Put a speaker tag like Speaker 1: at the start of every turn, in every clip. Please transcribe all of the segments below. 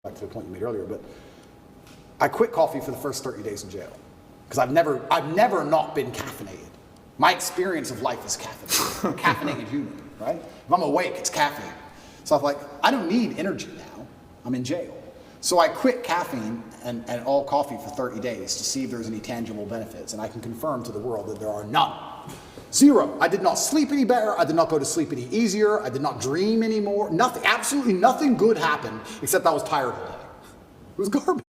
Speaker 1: back to the point you made earlier, but I quit coffee for the first 30 days in jail because I've never not been caffeinated. My experience of life is caffeinated. I'm a caffeinated human, right? If I'm awake, it's caffeine. So I'm like, I don't need energy now. I'm in jail. So I quit caffeine and all coffee for 30 days to see if there's any tangible benefits, and I can confirm to the world that there are none. Zero. I did not sleep any better. I did not go to sleep any easier. I did not dream anymore. Nothing, absolutely nothing good happened except I was tired all day. It was garbage.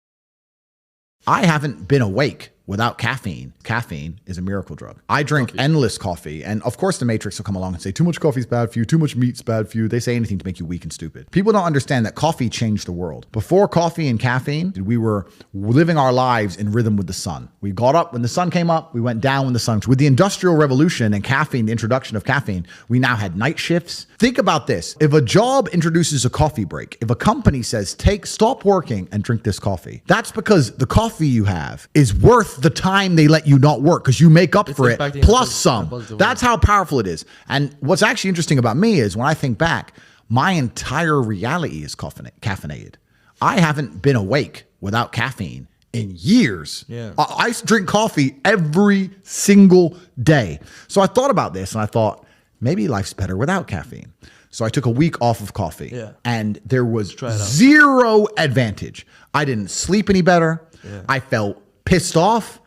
Speaker 2: I haven't been awake without caffeine. Caffeine is a miracle drug. I drink endless coffee. And of course the Matrix will come along and say, too much coffee is bad for you. Too much meat's bad for you. They say anything to make you weak and stupid. People don't understand that coffee changed the world. Before coffee and caffeine, we were living our lives in rhythm with the sun. We got up when the sun came up. We went down when the sun. With the Industrial Revolution and caffeine, the introduction of caffeine, we now had night shifts. Think about this. If a job introduces a coffee break, if a company says, stop working and drink this coffee, that's because the coffee you have is worth the time they let you not work because you make up for it plus some. That's how powerful it is. And what's actually interesting about me is when I think back, my entire reality is caffeinated. I haven't been awake without caffeine in years.
Speaker 3: Yeah.
Speaker 2: I drink coffee every single day. So I thought about this and I thought, maybe life's better without caffeine. So I took a week off of coffee and there was zero advantage. I didn't sleep any better. I felt pissed off.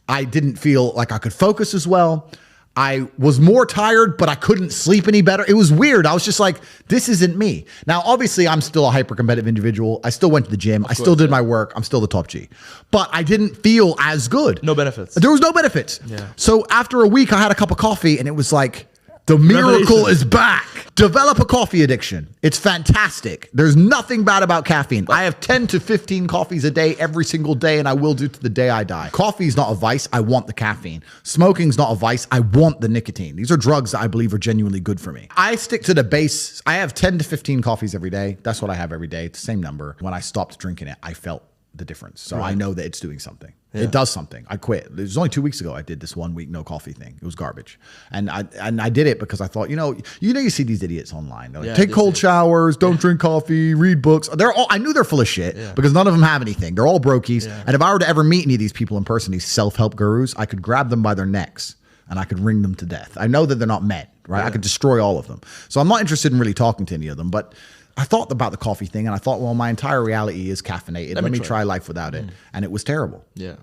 Speaker 2: I didn't feel like I could focus as well. I was more tired, but I couldn't sleep any better. It was weird. I was just like, this isn't me. Now, obviously, I'm still a hyper-competitive individual. I still went to the gym. I still did my work. I'm still the top G. But I didn't feel as good.
Speaker 3: No benefits.
Speaker 2: There was no benefits.
Speaker 3: Yeah.
Speaker 2: So after a week, I had a cup of coffee, and it was like, the miracle is back. Develop a coffee addiction. It's fantastic. There's nothing bad about caffeine. I have 10 to 15 coffees a day every single day, and I will do to the day I die. Coffee is not a vice. I want the caffeine. Smoking is not a vice. I want the nicotine. These are drugs that I believe are genuinely good for me. I stick to the base. I have 10 to 15 coffees every day. That's what I have every day. It's the same number. When I stopped drinking it, I felt the difference. So I know that it's doing something. It does something. I quit. It was only 2 weeks ago I did this 1 week no coffee thing. It was garbage. And I did it because I thought, you see these idiots online. They're like, take cold showers, don't drink coffee, read books. I knew they're full of shit because none of them have anything. They're all brokies. And if I were to ever meet any of these people in person, these self-help gurus, I could grab them by their necks and I could wring them to death. I know that they're not men, right? I could destroy all of them. So I'm not interested in really talking to any of them, but I thought about the coffee thing and I thought, well, my entire reality is caffeinated. Let me try life without it. And it was terrible.
Speaker 3: Yeah.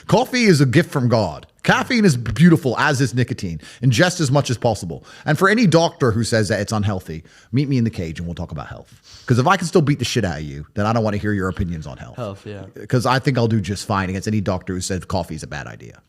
Speaker 2: Coffee is a gift from God. Caffeine is beautiful, as is nicotine. Ingest as much as possible. And for any doctor who says that it's unhealthy, meet me in the cage and we'll talk about health. Because if I can still beat the shit out of you, then I don't want to hear your opinions on health.
Speaker 3: Yeah.
Speaker 2: Because I think I'll do just fine against any doctor who said coffee is a bad idea.